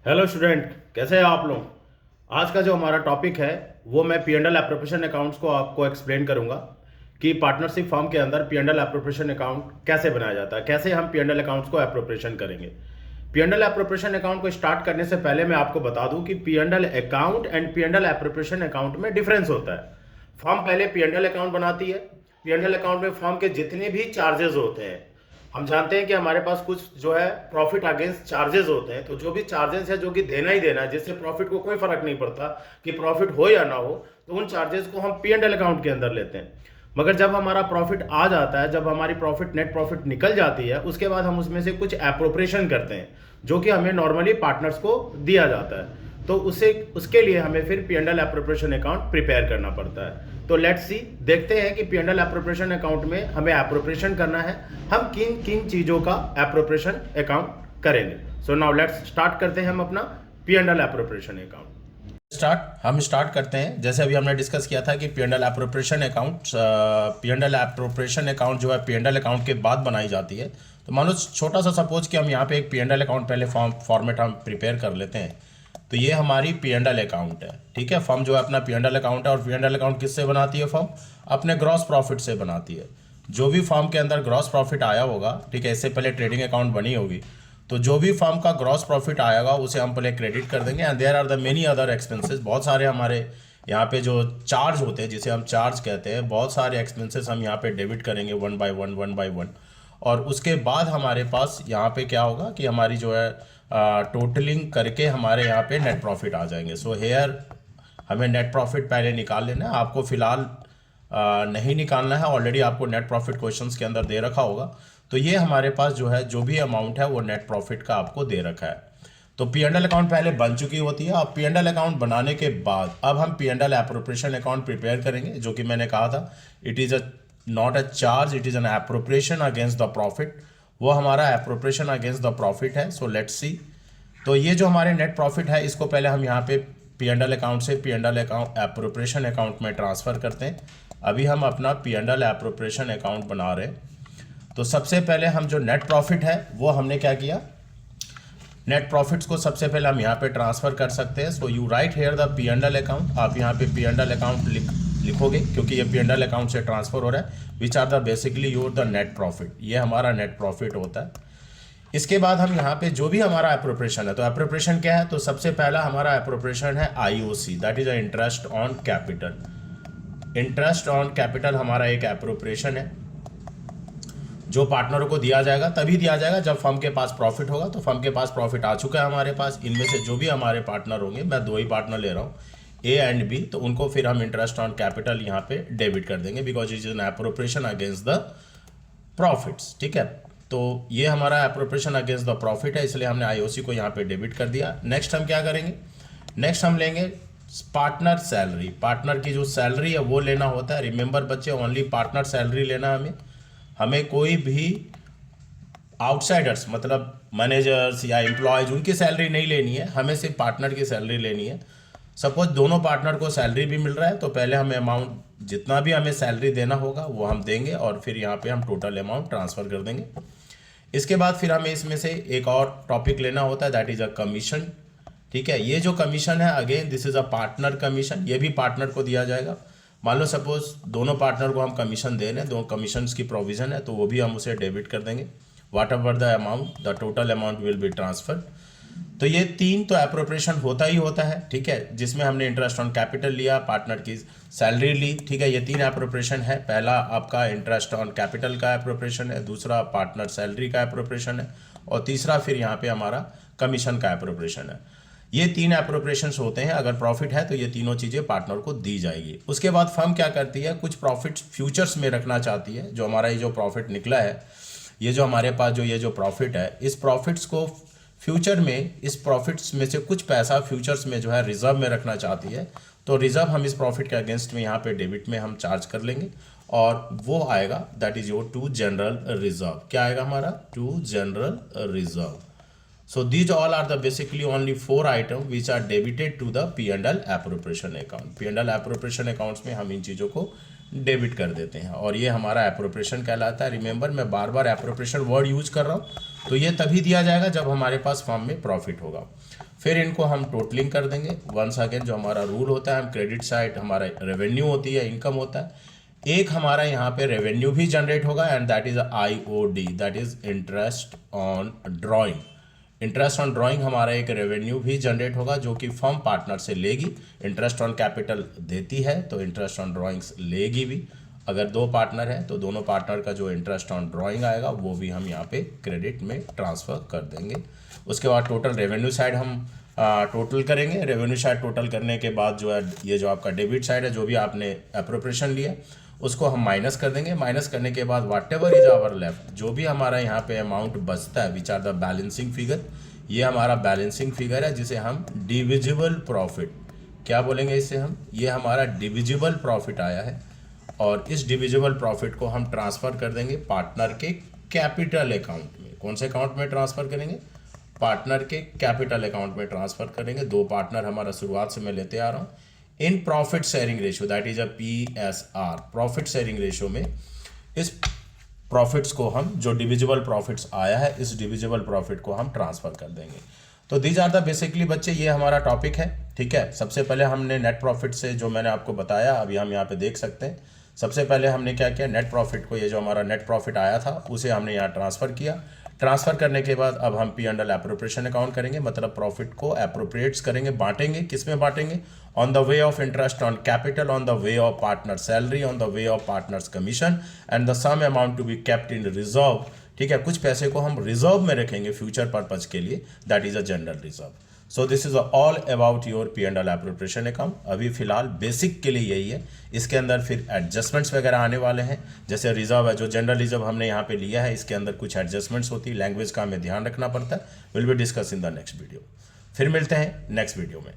Hello student, कैसे हैं आप लोग। आज का जो हमारा टॉपिक है वो मैं P and L appropriation accounts को आपको एक्सप्लेन करूंगा कि पार्टनरशिप फर्म के अंदर P and L appropriation account कैसे बनाया जाता है, कैसे हम पी एंड एल अकाउंट्स को एप्रोप्रिएशन करेंगे। P and L appropriation account को स्टार्ट करने से पहले मैं आपको बता दूं कि P and L account and P and L appropriation account में डिफरेंस होता है। फर्म पहले पी एंड एल अकाउंट बनाती है। पी एंड एल अकाउंट में फर्म के जितने भी चार्जेस होते हैं, हम जानते हैं कि हमारे पास कुछ जो है प्रॉफिट अगेंस्ट चार्जेस होते हैं, तो जो भी चार्जेस है जो कि देना ही देना है, जिससे प्रॉफिट को कोई फर्क नहीं पड़ता कि प्रॉफिट हो या ना हो, तो उन चार्जेस को हम पी एंड एल अकाउंट के अंदर लेते हैं। मगर जब हमारा प्रॉफिट आ जाता है, जब हमारी प्रॉफिट नेट प्रॉफिट निकल जाती है, उसके बाद हम उसमें से कुछ एप्रोप्रिएशन करते हैं जो कि हमें नॉर्मली पार्टनर्स को दिया जाता है। तो उसके लिए हमें फिर P and L appropriation account prepare करना पड़ता है। तो लेट्स सी, देखते हैं कि P and L appropriation account में हमें एप्रोप्रिएशन करना है, हम किन किन चीजों का एप्रोप्रिएशन अकाउंट करेंगे। सो नाउ लेट्स स्टार्ट करते हैं हम अपना P and L appropriation account. हम स्टार्ट करते हैं। जैसे अभी हमने डिस्कस किया था कि P and L appropriation account जो है पी एंड एल अकाउंट के बाद बनाई जाती है। तो मान लो छोटा सा सपोज कि हम यहाँ पे एक पी एंड एल अकाउंट पहले फॉर्मेट हम प्रिपेयर कर लेते हैं। तो ये हमारी पी एंड एल अकाउंट है, ठीक है। फर्म जो है अपना पी एंड एल अकाउंट है, और पी एंड एल अकाउंट किससे बनाती है फर्म? अपने ग्रॉस प्रॉफिट से बनाती है। जो भी फर्म के अंदर ग्रॉस प्रॉफिट आया होगा, ठीक है, इससे पहले ट्रेडिंग अकाउंट बनी होगी, तो जो भी फर्म का ग्रॉस प्रॉफिट आएगा उसे हम पहले क्रेडिट कर देंगे। And there are the many other expenses, बहुत सारे हमारे यहाँ पे जो चार्ज होते हैं, जिसे हम चार्ज कहते हैं, बहुत सारे एक्सपेंसेस हम यहाँ पे डेबिट करेंगे वन बाय वन। और उसके बाद हमारे पास यहाँ पे क्या होगा कि हमारी जो है टोटलिंग करके हमारे यहाँ पे नेट प्रॉफिट आ जाएंगे। सो हेयर हमें नेट प्रॉफिट पहले निकाल लेना है। आपको फिलहाल नहीं निकालना है, ऑलरेडी आपको नेट प्रॉफिट क्वेश्चंस के अंदर दे रखा होगा। तो ये हमारे पास जो है जो भी अमाउंट है वो नेट प्रॉफिट का आपको दे रखा है। तो पी एंड एल अकाउंट पहले बन चुकी होती है। अब पी एंड एल अकाउंट बनाने के बाद अब हम P and L appropriation account prepare करेंगे, जो कि मैंने कहा था it is not a charge, it is an appropriation against the profit. वो हमारा एप्रोप्रिएशन अगेंस्ट द प्रॉफिट है। सो लेट्स सी, तो ये जो हमारे नेट प्रॉफिट है इसको पहले हम यहाँ पे पी एंड एल अकाउंट से P and L account appropriation account में ट्रांसफ़र करते हैं। अभी हम अपना P and L appropriation account बना रहे हैं। तो सबसे पहले हम जो नेट प्रॉफिट है वो हमने क्या किया, नेट प्रॉफिट्स को सबसे पहले हम यहाँ पे ट्रांसफ़र कर सकते हैं। So you write here the P and L account. आप यहाँ पे पी एंड एल अकाउंट लिखोगे क्योंकि ये पी एंड एल अकाउंट से ट्रांसफ़र हो रहा है, which are the basically your the net profit. ये हमारा नेट प्रॉफिट होता है। इसके बाद हम यहाँ पे जो भी हमारा एप्रोप्रिएशन है, तो एप्रोप्रिएशन क्या है, तो सबसे पहला हमारा एप्रोप्रिएशन है IOC, that is interest on capital. Interest on capital हमारा एक एप्रोप्रिएशन है जो पार्टनरों को दिया जाएगा, तभी दिया जाएगा जब फर्म के पास प्रॉफिट होगा। तो फर्म के पास प्रॉफिट आ चुका है हमारे पास, इनमें से जो भी हमारे पार्टनर होंगे, मैं दो ही पार्टनर ले रहा हूँ, ए एंड बी, तो उनको फिर हम इंटरेस्ट ऑन कैपिटल यहाँ पे डेबिट कर देंगे, because it is an appropriation against the profits, ठीक है। तो ये हमारा एप्रोप्रिएशन अगेंस्ट द प्रॉफिट है, इसलिए हमने आईओसी को यहाँ पे डेबिट कर दिया। नेक्स्ट हम क्या करेंगे, नेक्स्ट हम लेंगे पार्टनर सैलरी। पार्टनर की जो सैलरी है वो लेना होता है। रिमेंबर बच्चे, ओनली पार्टनर सैलरी लेना है हमें कोई भी आउटसाइडर्स मतलब मैनेजर्स या एम्प्लॉयज उनकी सैलरी नहीं लेनी है, हमें सिर्फ पार्टनर की सैलरी लेनी है। सपोज दोनों पार्टनर को सैलरी भी मिल रहा है, तो पहले हमें अमाउंट जितना भी हमें सैलरी देना होगा वो हम देंगे, और फिर यहाँ पे हम टोटल अमाउंट ट्रांसफ़र कर देंगे। इसके बाद फिर हमें इसमें से एक और टॉपिक लेना होता है, दैट इज़ अ कमीशन, ठीक है। ये जो कमीशन है, again this is a partner commission, ये भी पार्टनर को दिया जाएगा। मान लो सपोज दोनों पार्टनर को हम कमीशन दे रहे हैं, दो कमीशंस की प्रोविज़न है, तो वो भी हम उसे डेबिट कर देंगे। Whatever the amount, the total amount will be transferred. तो ये तीन तो एप्रोप्रिएशन होता ही होता है, ठीक है, जिसमें हमने इंटरेस्ट ऑन कैपिटल लिया, पार्टनर की सैलरी ली, ठीक है। ये तीन एप्रोप्रिएशन है। पहला आपका इंटरेस्ट ऑन कैपिटल का एप्रोप्रिएशन है, दूसरा पार्टनर सैलरी का एप्रोप्रिएशन है, और तीसरा फिर यहाँ पे हमारा कमीशन का एप्रोप्रिएशन है। ये तीन एप्रोप्रिएशंस होते हैं। अगर प्रॉफिट है तो ये तीनों चीज़ें पार्टनर को दी जाएगी। उसके बाद फर्म क्या करती है, कुछ प्रॉफिट फ्यूचर्स में रखना चाहती है। जो हमारा ये जो प्रॉफिट निकला है, ये जो हमारे पास जो ये जो प्रॉफिट है, इस प्रॉफिट्स को फ्यूचर में, इस प्रॉफिट्स में से कुछ पैसा फ्यूचर्स में जो है रिजर्व में रखना चाहती है। तो रिजर्व हम इस प्रॉफिट के अगेंस्ट में यहाँ पे डेबिट में हम चार्ज कर लेंगे, और वो आएगा that is your to general reserve. क्या आएगा हमारा, to general reserve. So these all are the basically only 4 items which are debited to the P&L appropriation account. P&L appropriation accounts में हम इन चीज़ों को डेबिट कर देते हैं, और ये हमारा एप्रोप्रिएशन कहलाता है। रिमेंबर, मैं बार बार एप्रोप्रिएशन वर्ड यूज कर रहा हूँ, तो ये तभी दिया जाएगा जब हमारे पास फर्म में प्रॉफिट होगा। फिर इनको हम टोटलिंग कर देंगे। वंस अगेन जो हमारा रूल होता है, हम क्रेडिट साइड हमारा रेवेन्यू होती है, इनकम होता है, एक हमारा यहाँ पे रेवेन्यू भी जनरेट होगा, and that is IOD, that is interest on drawing. Interest on drawing हमारा एक रेवेन्यू भी जनरेट होगा जो कि फर्म पार्टनर से लेगी। इंटरेस्ट ऑन कैपिटल देती है तो इंटरेस्ट ऑन ड्राइंग्स लेगी भी। अगर दो पार्टनर है तो दोनों पार्टनर का जो इंटरेस्ट ऑन ड्राइंग आएगा वो भी हम यहाँ पे क्रेडिट में ट्रांसफ़र कर देंगे। उसके बाद टोटल रेवेन्यू साइड हम टोटल करेंगे। रेवेन्यू साइड टोटल करने के बाद जो है ये जो आपका डेबिट साइड है, जो भी आपने एप्रोप्रिएशन लिया उसको हम माइनस कर देंगे। माइनस करने के बाद whatever is our left, जो भी हमारा यहाँ पे अमाउंट बचता है, which are the balancing figure, ये हमारा बैलेंसिंग फिगर है जिसे हम डिविजिबल प्रॉफिट क्या बोलेंगे इसे हम, ये हमारा डिविजिबल प्रॉफिट आया है, और इस डिविजिबल प्रॉफिट को हम ट्रांसफ़र कर देंगे पार्टनर के कैपिटल अकाउंट में। कौन से अकाउंट में ट्रांसफ़र करेंगे? पार्टनर के कैपिटल अकाउंट में ट्रांसफ़र करेंगे। दो पार्टनर हमारा शुरुआत से मैं लेते आ रहा हूँ। In profit sharing ratio, that is a PSR, profit sharing ratio में इस प्रॉफिट्स को हम, जो डिविजिबल प्रॉफिट्स आया है, इस डिविजिबल प्रॉफिट को हम ट्रांसफ़र कर देंगे। तो दीज आर द बेसिकली बच्चे ये हमारा टॉपिक है, ठीक है। सबसे पहले हमने नेट प्रॉफिट से जो मैंने आपको बताया अभी हम यहाँ पे देख सकते हैं। सबसे पहले हमने क्या किया, नेट प्रॉफिट को, ये जो हमारा नेट प्रॉफिट आया था उसे हमने यहाँ ट्रांसफ़र किया। ट्रांसफ़र करने के बाद अब हम P&L एप्रोप्रिएशन अकाउंट करेंगे, मतलब प्रॉफिट को एप्रोप्रिएट्स करेंगे, बांटेंगे। किस में बांटेंगे? On the way of interest on capital, on the way of partner salary, on the way of partners commission, and the sum amount to be kept in reserve, ठीक है। कुछ पैसे को हम रिजर्व में रखेंगे फ्यूचर पर्पज के लिए, that is a general reserve. So this is all about your P&L appropriation account. अभी फिलहाल बेसिक के लिए यही है, इसके अंदर फिर एडजस्टमेंट्स वगैरह आने वाले हैं। जैसे रिजर्व है, जो जनरल रिजर्व हमने यहाँ पे लिया है, इसके अंदर कुछ एडजस्टमेंट्स होती है, लैंग्वेज का हमें ध्यान रखना पड़ता है। Will be discuss in the next video. फिर मिलते हैं नेक्स्ट वीडियो में।